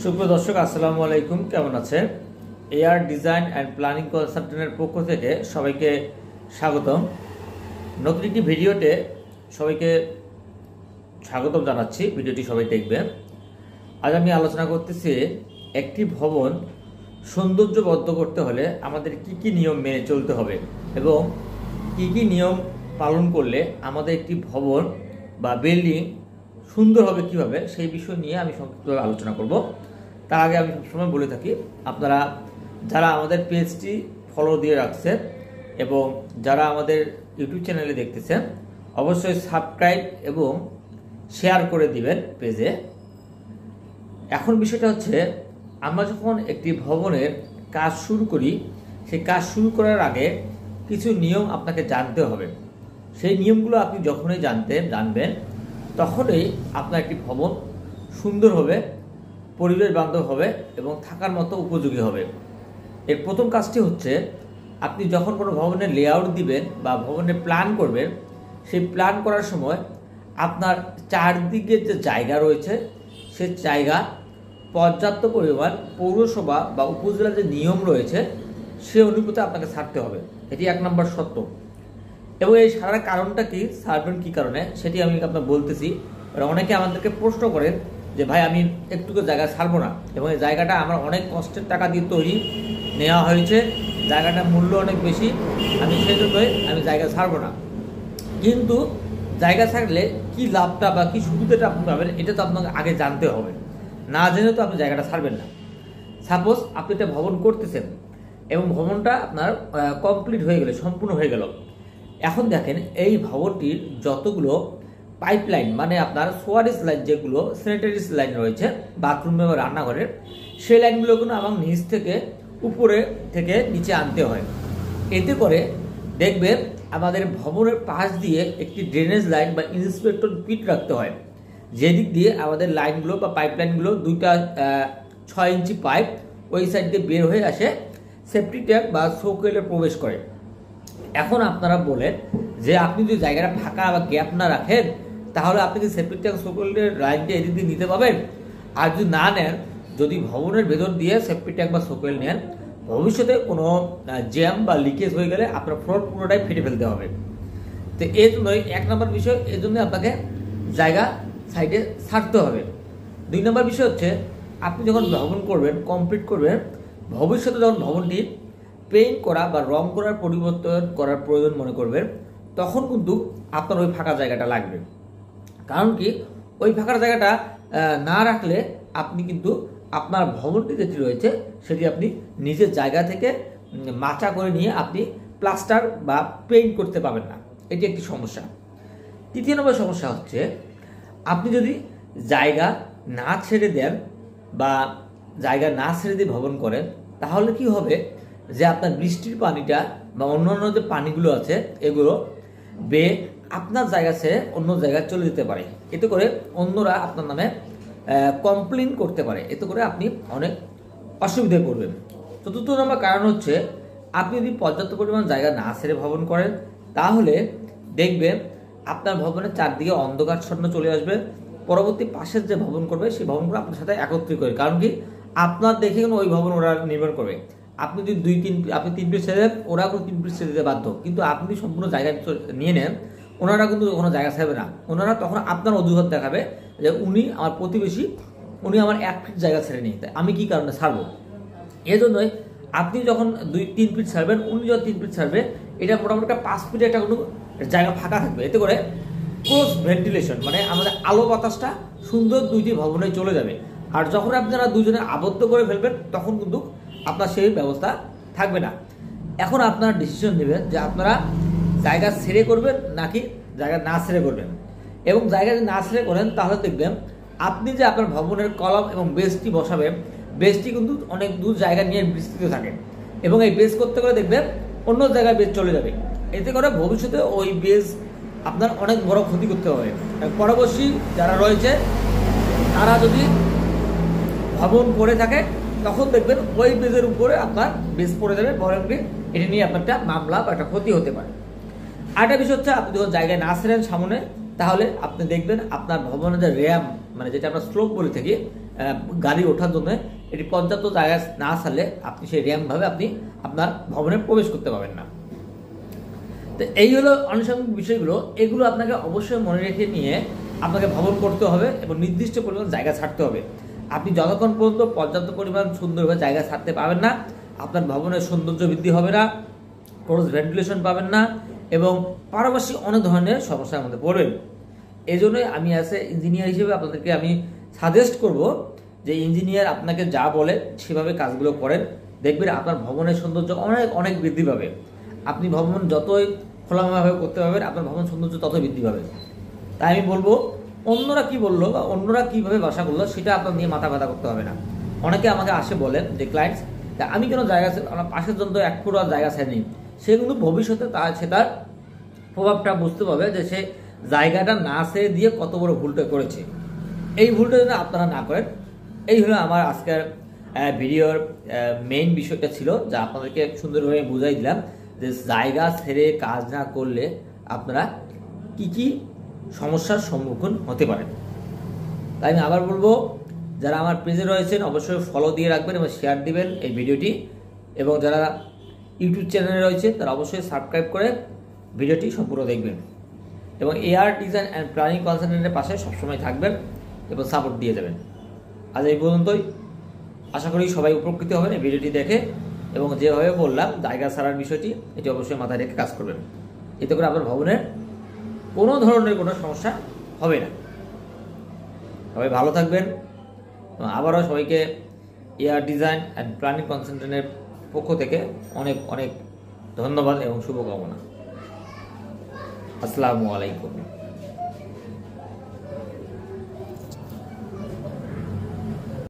সুপ্রিয় দর্শক, আসসালামু আলাইকুম। কেমন আছেন? এআর ডিজাইন অ্যান্ড প্ল্যানিং কনসালটেন্টের পক্ষ থেকে সবাইকে স্বাগতম। নতুন একটি ভিডিওতে সবাইকে স্বাগতম জানাচ্ছি। ভিডিওটি সবাই দেখবেন। আজ আমি আলোচনা করতেছি একটি ভবন সৌন্দর্যবদ্ধ করতে হলে আমাদের কি কি নিয়ম মেনে চলতে হবে এবং কি কি নিয়ম পালন করলে আমাদের একটি ভবন বা বিল্ডিং সুন্দর হবে কিভাবে, সেই বিষয় নিয়ে আমি সংক্ষিপ্তভাবে আলোচনা করব। তার আগে আমি সবসময় বলে থাকি, আপনারা যারা আমাদের পেজটি ফলো দিয়ে রাখছেন এবং যারা আমাদের ইউটিউব চ্যানেলে দেখতেছেন, অবশ্যই সাবস্ক্রাইব এবং শেয়ার করে দিবেন পেজে। এখন বিষয়টা হচ্ছে, আমরা যখন একটি ভবনের কাজ শুরু করি, সেই কাজ শুরু করার আগে কিছু নিয়ম আপনাকে জানতে হবে। সেই নিয়মগুলো আপনি যখনই জানবেন তখনই আপনার একটি ভবন সুন্দর হবে, পরিবেশ বান্ধব হবে এবং থাকার মতো উপযোগী হবে। এর প্রথম কাজটি হচ্ছে, আপনি যখন কোনো ভবনের লেআউট দিবেন বা ভবনের প্ল্যান করবেন, সেই প্ল্যান করার সময় আপনার চারদিকে যে জায়গা রয়েছে সে জায়গা পর্যাপ্ত পরিমাণ পৌরসভা বা উপজেলার যে নিয়ম রয়েছে সে অনুপাতে আপনাকে ছাড়তে হবে। এটি 1 নম্বর শর্ত। এবং এই সারার কারণটা কি, ছাড়বেন কী কারণে, সেটি আমি আপনার বলতেছি। অনেকে আমাদেরকে প্রশ্ন করেন যে ভাই, আমি একটুকু জায়গা ছাড়বো না এবং এই জায়গাটা আমার অনেক কষ্টের টাকা দিয়ে তৈরি নেওয়া হয়েছে, জায়গাটার মূল্য অনেক বেশি, আমি সেই জন্যই আমি জায়গা ছাড়বো না। কিন্তু জায়গা ছাড়লে কি লাভটা বা কি সুবিধাটা আপনি পাবেন, এটা তো আপনাকে আগে জানতে হবে। না জেনে তো আপনি জায়গাটা ছাড়বেন না। সাপোজ আপনি একটা ভবন করতেছেন এবং ভবনটা আপনার কমপ্লিট হয়ে গেল, সম্পূর্ণ হয়ে গেল। এখন দেখেন, এই ভবনটির যতগুলো পাইপলাইন, মানে আপনার সোয়ারেজ লাইন, যেগুলো স্যানিটারিজ লাইন রয়েছে বাথরুমে বা রান্নাঘরের, সেই লাইনগুলো কিন্তু আমার নিচ থেকে উপরে থেকে নিচে আনতে হয়। এতে করে দেখবেন আমাদের ভবনের পাশ দিয়ে একটি ড্রেনেজ লাইন বা ইন্সপেক্টর পিট রাখতে হয়, যেদিক দিয়ে আমাদের লাইনগুলো বা পাইপলাইনগুলো 6 ইঞ্চি পাইপ ওই সাইড দিয়ে বের হয়ে আসে, সেফটি ট্যাঙ্ক বা সোকেলে প্রবেশ করে। এখন আপনারা বলেন যে আপনি যদি জায়গাটা ফাঁকা বা গ্যাপ না রাখেন, তাহলে আপনি কি সেফটি ট্যাঙ্ক সোকেলের লাইনটা এদিক দিয়ে নিতে পারবেন? আর যদি না নেন, যদি ভবনের ভেতর দিয়ে সেফটি ট্যাঙ্ক বা সোকেল নেন, ভবিষ্যতে কোনো জ্যাম বা লিকেজ হয়ে গেলে আপনার ফ্লোর পুরোটাই ফেটে ফেলতে হবে। তো এই জন্যই 1 নম্বর বিষয়, এই জন্য আপনাকে জায়গা সাইডে ছাড়তে হবে। 2 নম্বর বিষয় হচ্ছে, আপনি যখন ভবন করবেন, কমপ্লিট করবেন, ভবিষ্যতে যখন ভবনটি পেইন্ট করা বা রং করার পরিবর্তন করার প্রয়োজন মনে করবেন, তখন কিন্তু আপনার ওই ফাঁকা জায়গাটা লাগবে। কারণ কি, ওই ফাঁকা জায়গাটা না রাখলে আপনি কিন্তু আপনার ভবনটি যেটি রয়েছে সেটি আপনি নিজের জায়গা থেকে মাচা করে নিয়ে আপনি প্লাস্টার বা পেইন্ট করতে পারবেন না। এটি একটি সমস্যা। 3 নম্বর সমস্যা হচ্ছে, আপনি যদি জায়গা না ছেড়ে দেন বা জায়গা না ছেড়ে দিয়ে ভবন করেন, তাহলে কি হবে যে আপনার বৃষ্টির পানিটা বা অন্যান্য যে পানিগুলো আছে এগুলো বেয়ে আপনার জায়গা ছেড়ে অন্য জায়গায় চলে যেতে পারে। এতে করে অন্যরা আপনার নামে কমপ্লেন করতে পারে, এতে করে আপনি অনেক অসুবিধায় পড়বেন। 4 নম্বর কারণ হচ্ছে, আপনি যদি পর্যাপ্ত পরিমাণ জায়গা না ছেড়ে ভবন করেন, তাহলে দেখবেন আপনার ভবনের চারদিকে অন্ধকারচ্ছন্ন চলে আসবে। পরবর্তী পাশের যে ভবন করবে সেই ভবনগুলো আপনার সাথে একত্রিত করে, কারণ কি, আপনার দেখে ওই ভবন ওরা নির্মাণ করবে। আপনি যদি 3 ফিট ছেড়ে দেন, ওরা কোনো 3 ফিট ছেড়ে দিতে বাধ্য। কিন্তু আপনি সম্পূর্ণ জায়গা নিয়ে নেন, ওনারা কিন্তু কোনো জায়গা ছাড়বে না। ওনারা তখন আপনার অজুহাত দেখাবে যে উনি আমার প্রতিবেশী, উনি আমার 1 ফিট জায়গা ছেড়ে নিয়ে, তাই আমি কি কারণে ছাড়বো। এই জন্যই আপনি যখন 2-3 ফিট ছাড়বেন, উনি যখন 3 ফিট ছাড়বে, এটা মোটামুটি 5 ফিটে একটা কোনো জায়গা ফাঁকা থাকবে। এতে করে ক্লোজ ভেন্টিলেশন, মানে আমাদের আলো বাতাসটা সুন্দর দুইটি ভবনে চলে যাবে। আর যখন আপনারা দুজনে আবদ্ধ করে ফেলবেন, তখন কিন্তু আপনার সেই ব্যবস্থা থাকবে না। এখন আপনারা ডিসিশন নেবেন যে আপনারা জায়গা ছেড়ে করবেন নাকি জায়গা না ছেড়ে করবেন। এবং জায়গা যদি না ছেড়ে করেন, তাহলে দেখবেন আপনি যে আপনার ভবনের কলাম এবং বেসটি বসাবেন, বেসটি কিন্তু অনেক দূর জায়গা নিয়ে বিস্তৃত থাকে এবং এই বেস করতে করে দেখবেন অন্য জায়গায় বেস চলে যাবে। এতে করে ভবিষ্যতে ওই বেস আপনার অনেক বড় ক্ষতি করতে হবে। পরবর্তী যারা রয়েছে তারা যদি ভবন করে থাকে, তখন দেখবেন ওই বেজের উপরে আপনার বেস পড়ে যাবে ভবনটি, এটা নিয়ে আপনার একটা মামলা বা একটা ক্ষতি হতে পারে। আরেকটা বিষয় হচ্ছে, আপনি যখন জায়গায় না ছেড়েন সামনে, তাহলে আপনি দেখবেন আপনার ভবনের যে র্যাম, মানে যেটা আমরা স্লোপ বলে থাকি, গাড়ি ওঠার জন্য এটি পর্যাপ্ত জায়গা না ছাড়লে আপনি সেই র্যাম্পভাবে আপনি আপনার ভবনে প্রবেশ করতে পারবেন না। তো এই হলো আনুষঙ্গিক বিষয়গুলো, এগুলো আপনাকে অবশ্যই মনে রেখে নিয়ে আপনাকে ভবন করতে হবে এবং নির্দিষ্ট পরিমাণ জায়গা ছাড়তে হবে। আপনি যতক্ষণ পর্যন্ত পর্যাপ্ত পরিমাণ সুন্দরভাবে জায়গা ছাড়তে পারবেন না, আপনার ভবনের সৌন্দর্য বৃদ্ধি হবে না, ক্রস ভেন্টিলেশন পাবেন না এবং পাশাপাশি অনেক ধরনের সমস্যার মধ্যে পড়বেন। এই জন্যই আমি অ্যাজ এ ইঞ্জিনিয়ার হিসেবে আপনাদেরকে আমি সাজেস্ট করব যে ইঞ্জিনিয়ার আপনাকে যা বলে সেভাবে কাজগুলো করেন, দেখবেন আপনার ভবনের সৌন্দর্য অনেক অনেক বৃদ্ধি পাবে। আপনি ভবন যতই খোলামেলাভাবে করতে পারবেন, আপনার ভবন সৌন্দর্য ততই বৃদ্ধি পাবে। তাই আমি বলবো অন্যরা কি বললো বা অন্যরা কীভাবে বাসা করলো সেটা আপনার নিয়ে মাথা ব্যথা করতে হবে না। অনেকে আমাকে আসে বলেন যে ক্লায়েন্টস, আমি কেন জায়গা আমার পাশের জন্য 1 ফুট জায়গা ছাড়িনি, সে কিন্তু ভবিষ্যতে সেটার প্রভাবটা বুঝতে পারবে যে সে জায়গাটা না ছেড়ে দিয়ে কত বড় ভুলটা করেছে। এই ভুলটা যেন আপনারা না করেন, এই হলো আমার আজকের ভিডিওর মেইন বিষয়টা ছিল, যা আপনাদেরকে সুন্দরভাবে বুঝাই দিলাম যে জায়গা ছেড়ে কাজ না করলে আপনারা কি কি সমস্যার সম্মুখীন হতে পারেন। তাই আমি আবার বলবো, যারা আমার পেজে রয়েছেন অবশ্যই ফলো দিয়ে রাখবেন এবং শেয়ার দিবেন এই ভিডিওটি, এবং যারা ইউটিউব চ্যানেলে রয়েছে তারা অবশ্যই সাবস্ক্রাইব করে ভিডিওটি সম্পূর্ণ দেখবেন এবং এআর ডিজাইন অ্যান্ড প্ল্যানিং কনসালটেন্টের পাশে সবসময় থাকবেন এবং সাপোর্ট দিয়ে যাবেন। আজ এই পর্যন্তই, আশা করি সবাই উপকৃত হবেন এই ভিডিওটি দেখে এবং যেভাবে বললাম জায়গা ছাড়ার বিষয়টি এটি অবশ্যই মাথায় রেখে কাজ করবেন। এতে করে আপনার ভবনের কোনো ধরনের কোনো সমস্যা হবে না। সবাই ভালো থাকবেন। আবারও সবাইকে এআর ডিজাইন অ্যান্ড প্ল্যানিং কনসালটেন্টের পক্ষ থেকে অনেক অনেক ধন্যবাদ এবং শুভকামনা। আসসালামু আলাইকুম।